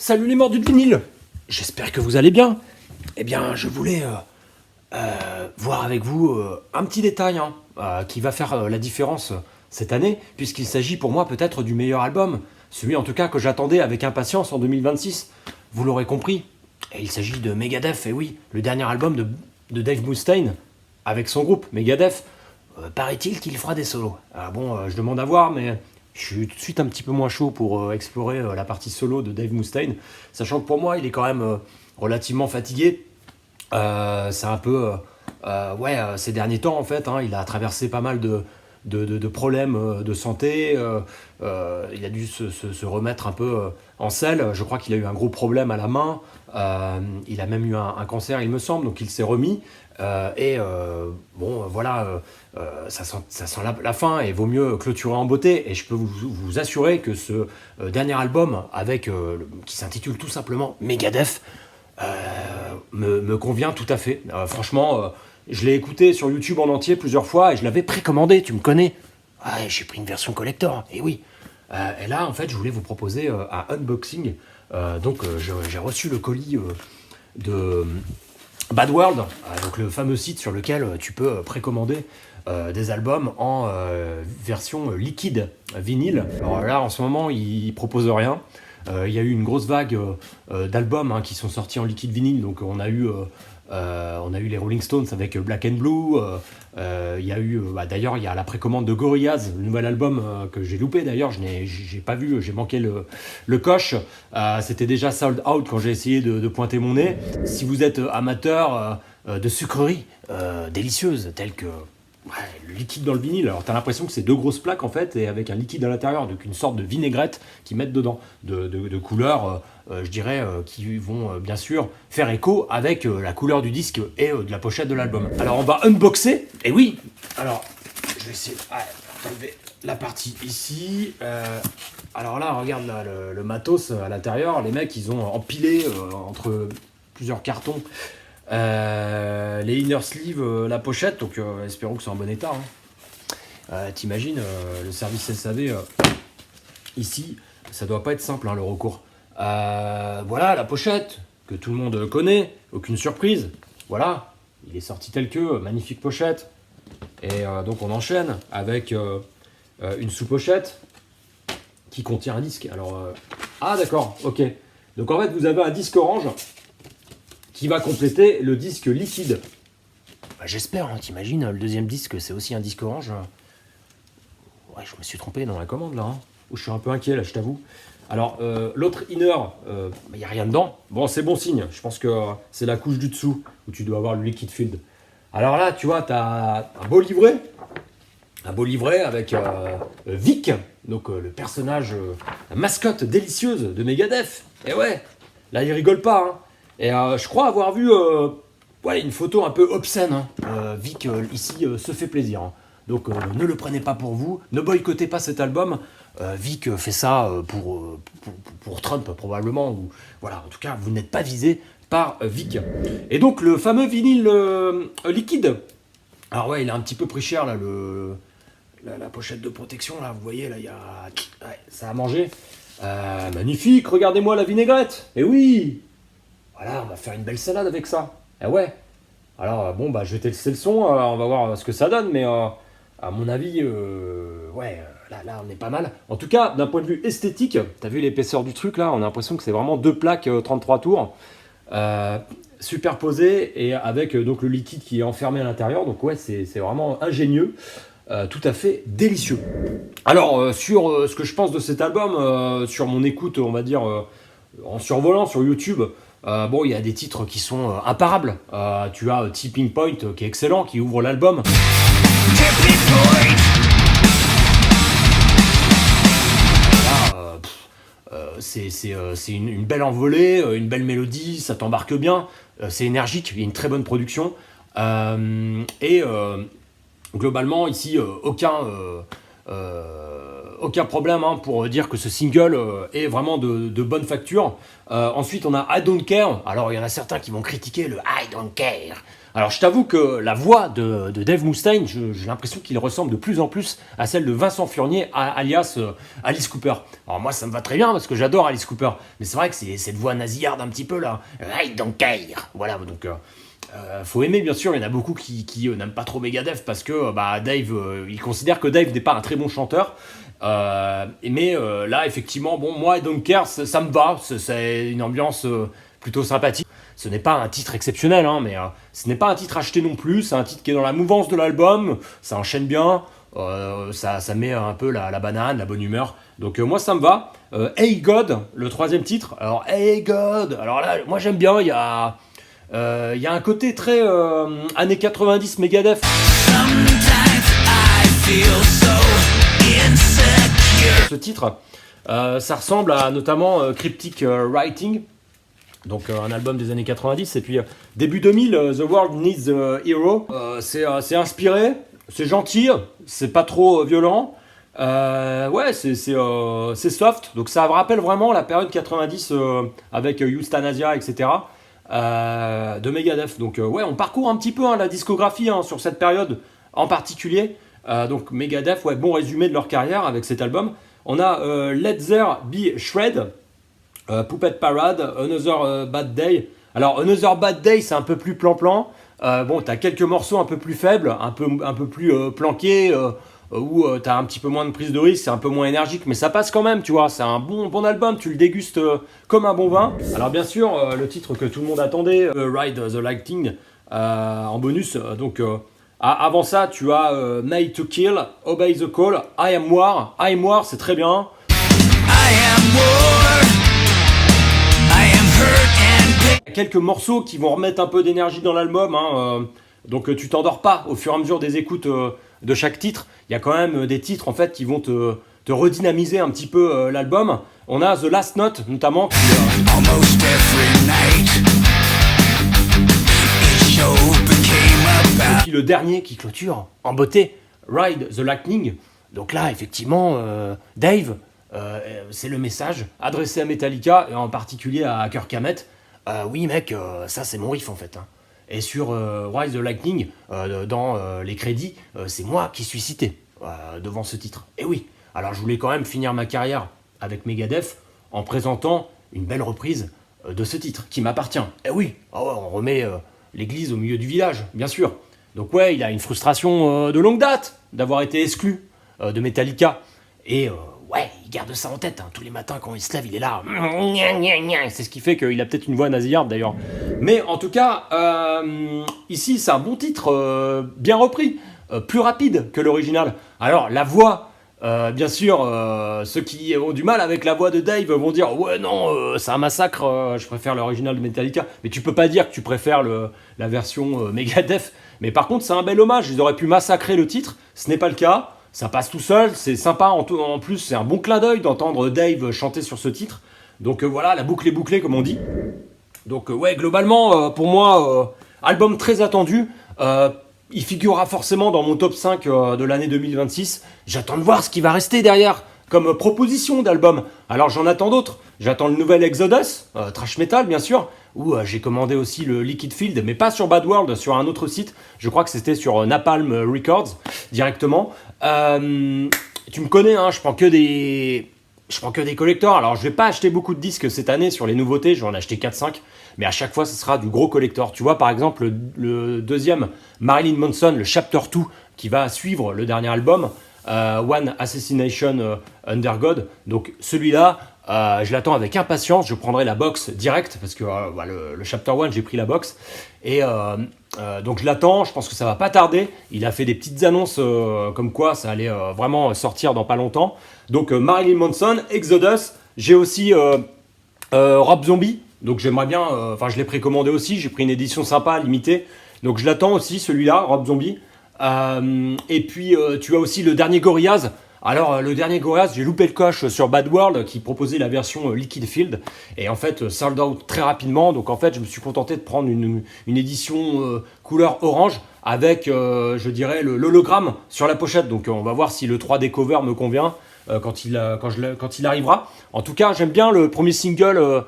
Salut les mordus de vinyle. J'espère que vous allez bien. Eh bien, je voulais voir avec vous un petit détail qui va faire la différence cette année, puisqu'il s'agit pour moi peut-être du meilleur album, celui en tout cas que j'attendais avec impatience en 2026. Vous l'aurez compris, et il s'agit de Megadeth, et oui, le dernier album de Dave Mustaine avec son groupe Megadeth. Paraît-il qu'il fera des solos. Ah bon, je demande à voir, mais je suis tout de suite un petit peu moins chaud pour explorer la partie solo de Dave Mustaine, sachant que pour moi, il est quand même relativement fatigué. C'est un peu... ces derniers temps, en fait, il a traversé pas mal de problèmes de santé. Il a dû se remettre un peu en selle. Je crois qu'il a eu un gros problème à la main. Il a même eu un cancer, il me semble, donc il s'est remis. Ça sent la fin et vaut mieux clôturer en beauté. Et je peux vous assurer que ce dernier album, qui s'intitule tout simplement Megadeth, me convient tout à fait. Franchement, je l'ai écouté sur YouTube en entier plusieurs fois et je l'avais précommandé, tu me connais. J'ai pris une version collector, et oui. Et là, en fait, je voulais vous proposer un unboxing. J'ai reçu le colis de Bad World, donc le fameux site sur lequel tu peux précommander des albums en version liquide vinyle. Alors là, en ce moment, ils proposent rien. Il y a eu une grosse vague d'albums qui sont sortis en liquide vinyle. Donc on a eu les Rolling Stones avec Black and Blue. Il y a eu, d'ailleurs, il y a la précommande de Gorillaz, le nouvel album que j'ai loupé. D'ailleurs, j'ai pas vu, j'ai manqué le coche. C'était déjà sold out quand j'ai essayé de pointer mon nez. Si vous êtes amateur de sucreries délicieuses telles que le liquide dans le vinyle, alors t'as l'impression que c'est deux grosses plaques en fait, et avec un liquide à l'intérieur, donc une sorte de vinaigrette qu'ils mettent dedans, de couleurs, je dirais, qui vont bien sûr faire écho avec la couleur du disque et de la pochette de l'album. Alors on va unboxer, et oui, alors je vais essayer d'enlever la partie ici. Alors là, regarde là, le matos à l'intérieur, les mecs ils ont empilé entre plusieurs cartons les inner sleeves, la pochette, donc espérons que c'est en bon état. T'imagines, le service SAV ici, ça doit pas être simple le recours. Voilà la pochette que tout le monde connaît, aucune surprise. Voilà, il est sorti tel que, magnifique pochette. Et donc on enchaîne avec une sous-pochette qui contient un disque. Alors, d'accord, ok. Donc en fait, vous avez un disque orange qui va compléter le disque liquide. J'espère, t'imagines, le deuxième disque, c'est aussi un disque orange. Ouais, je me suis trompé dans la commande, là. Je suis un peu inquiet, là, je t'avoue. Alors, l'autre inner, il n'y a rien dedans. Bon, c'est bon signe. Je pense que c'est la couche du dessous, où tu dois avoir le liquid filled. Alors là, tu vois, tu as un beau livret. Un beau livret avec Vic, donc le personnage, la mascotte délicieuse de Megadeth. Et ouais, là, il rigole pas, Et je crois avoir vu une photo un peu obscène. Vic, ici, se fait plaisir. Donc ne le prenez pas pour vous, ne boycottez pas cet album. Vic fait ça pour Trump, probablement. Ou, voilà, en tout cas, vous n'êtes pas visé par Vic. Et donc, le fameux vinyle liquide. Alors ouais, il a un petit peu pris cher, là, la pochette de protection, là, vous voyez, là, il y a... Ouais, ça a mangé. Magnifique, regardez-moi la vinaigrette. Et oui. Voilà, on va faire une belle salade avec ça. Eh ouais. Alors, je vais tester le son, on va voir ce que ça donne, mais à mon avis, là, on est pas mal. En tout cas, d'un point de vue esthétique, t'as vu l'épaisseur du truc, là, on a l'impression que c'est vraiment deux plaques 33 tours, superposées, et avec donc le liquide qui est enfermé à l'intérieur, donc ouais, c'est vraiment ingénieux, tout à fait délicieux. Alors, sur ce que je pense de cet album, sur mon écoute, on va dire, en survolant sur YouTube, il y a des titres qui sont imparables. Tu as Tipping Point qui est excellent, qui ouvre l'album. C'est une belle envolée, une belle mélodie, ça t'embarque bien, c'est énergique, il y a une très bonne production. Globalement, ici, aucun problème pour dire que ce single est vraiment de bonne facture. Ensuite, on a I Don't Care. Alors, il y en a certains qui vont critiquer le I Don't Care. Alors je t'avoue que la voix de Dave Mustaine, j'ai l'impression qu'il ressemble de plus en plus à celle de Vincent Furnier, alias Alice Cooper. Alors moi ça me va très bien parce que j'adore Alice Cooper, mais c'est vrai que c'est cette voix nasillarde un petit peu là. I don't care. Voilà, donc faut aimer bien sûr, il y en a beaucoup qui n'aiment pas trop Megadeth parce que Dave, il considère que Dave n'est pas un très bon chanteur. Mais là effectivement, bon moi I don't care, ça me va, c'est une ambiance plutôt sympathique. Ce n'est pas un titre exceptionnel, hein, mais ce n'est pas un titre acheté non plus, c'est un titre qui est dans la mouvance de l'album, ça enchaîne bien, ça met un peu la banane, la bonne humeur. Donc moi ça me va. Hey God, le troisième titre. Alors Hey God, alors là moi j'aime bien, il y a un côté très années 90 Megadeth. Ce titre, ça ressemble à notamment Cryptic Writing. Donc un album des années 90, et puis début 2000, The World Needs a Hero. C'est inspiré, c'est gentil, c'est pas trop violent. Ouais, c'est soft, donc ça rappelle vraiment la période 90 avec Euthanasia, etc. De Megadeth. Donc ouais, on parcourt un petit peu la discographie sur cette période en particulier. Donc Megadeth, ouais, bon résumé de leur carrière avec cet album. On a Let There Be Shred, Puppet Parade, Another Bad Day. Alors Another Bad Day, c'est un peu plus plan-plan. Bon, t'as quelques morceaux un peu plus faibles, un peu plus planqués, où t'as un petit peu moins de prise de risque, c'est un peu moins énergique, mais ça passe quand même, tu vois. C'est un bon album, tu le dégustes comme un bon vin. Alors bien sûr, le titre que tout le monde attendait, Ride the Lightning, en bonus. Avant ça, tu as Made to Kill, Obey the Call, I Am War, c'est très bien. I Am War. Quelques morceaux qui vont remettre un peu d'énergie dans l'album, donc tu t'endors pas au fur et à mesure des écoutes de chaque titre. Il y a quand même des titres en fait qui vont te redynamiser un petit peu l'album. On a The Last Note notamment et puis le dernier qui clôture en beauté, Ride the Lightning. Donc là effectivement Dave, c'est le message adressé à Metallica et en particulier à Kirk Hammett. Oui mec, ça c'est mon riff en fait. Et sur Rise the Lightning, dans les crédits, c'est moi qui suis cité devant ce titre. Et oui, alors je voulais quand même finir ma carrière avec Megadeth en présentant une belle reprise de ce titre qui m'appartient. Et oui, on remet l'église au milieu du village, bien sûr. Donc ouais, il a une frustration de longue date d'avoir été exclu de Metallica. Et ouais, il garde ça en tête. Tous les matins, quand il se lève, il est là. C'est ce qui fait qu'il a peut-être une voix nasillarde, d'ailleurs. Mais en tout cas, ici, c'est un bon titre, bien repris. Plus rapide que l'original. Alors, la voix, bien sûr, ceux qui ont du mal avec la voix de Dave vont dire « Ouais, non, c'est un massacre, je préfère l'original de Metallica. » Mais tu peux pas dire que tu préfères la version Megadeth. Mais par contre, c'est un bel hommage. Ils auraient pu massacrer le titre. Ce n'est pas le cas. Ça passe tout seul, c'est sympa, en plus c'est un bon clin d'œil d'entendre Dave chanter sur ce titre. Donc voilà, la boucle est bouclée comme on dit. Donc ouais, globalement, pour moi, album très attendu. Il figurera forcément dans mon top 5 de l'année 2026. J'attends de voir ce qui va rester derrière comme proposition d'album. Alors j'en attends d'autres. J'attends le nouvel Exodus, Thrash Metal bien sûr, où j'ai commandé aussi le Liquid Field, mais pas sur Bad World, sur un autre site. Je crois que c'était sur Napalm Records directement. Tu me connais, je prends que des collectors. Alors je vais pas acheter beaucoup de disques cette année sur les nouveautés, je vais en acheter 4-5, mais à chaque fois ce sera du gros collector. Tu vois par exemple le deuxième Marilyn Manson, le Chapter 2, qui va suivre le dernier album, One Assassination Under God. Donc celui-là, je l'attends avec impatience. Je prendrai la box direct parce que le Chapter 1, j'ai pris la box. Et donc je l'attends, je pense que ça va pas tarder. Il a fait des petites annonces comme quoi ça allait vraiment sortir dans pas longtemps. Donc Marilyn Manson, Exodus. J'ai aussi Rob Zombie. Donc j'aimerais bien, je l'ai précommandé aussi. J'ai pris une édition sympa, limitée. Donc je l'attends aussi, celui-là, Rob Zombie. Et puis tu as aussi le dernier Gorillaz. Alors le dernier Gorillaz, j'ai loupé le coche sur Bad World qui proposait la version Liquid Field et en fait sold out très rapidement. Donc en fait je me suis contenté de prendre une édition couleur orange avec je dirais l'hologramme sur la pochette. Donc on va voir si le 3D cover me convient quand il arrivera. En tout cas j'aime bien le premier single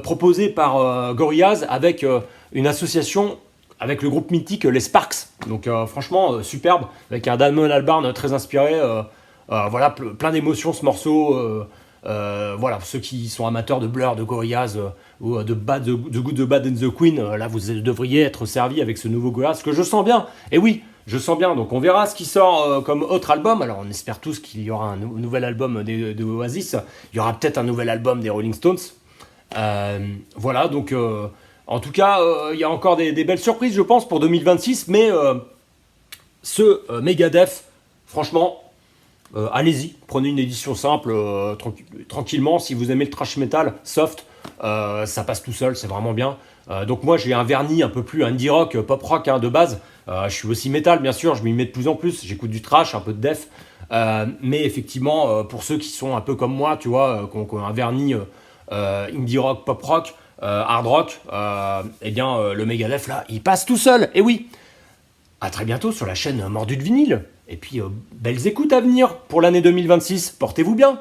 proposé par Gorillaz avec une association avec le groupe mythique les Sparks. Donc franchement, superbe, avec un Damon Albarn très inspiré. Voilà, plein d'émotions ce morceau. Voilà, ceux qui sont amateurs de Blur, de Gorillaz ou de Good, the Bad and the Queen, là vous devriez être servis avec ce nouveau Gorillaz, que je sens bien. Et oui, je sens bien. Donc on verra ce qui sort comme autre album. Alors on espère tous qu'il y aura un nouvel album de Oasis. Il y aura peut-être un nouvel album des Rolling Stones. Voilà, donc en tout cas, il y a encore des belles surprises, je pense, pour 2026. Mais ce Megadeth, franchement, allez-y, prenez une édition simple, tranquillement. Si vous aimez le thrash metal soft, ça passe tout seul, c'est vraiment bien. Donc moi, j'ai un vernis un peu plus indie rock, pop rock de base. Je suis aussi métal, bien sûr, je m'y mets de plus en plus. J'écoute du thrash, un peu de death. Mais effectivement, pour ceux qui sont un peu comme moi, tu vois, qui ont un vernis indie rock, pop rock, hard rock, eh bien, le Megadeth, là, il passe tout seul. Et oui, à très bientôt sur la chaîne Mordu de Vinyle. Et puis, belles écoutes à venir pour l'année 2026. Portez-vous bien.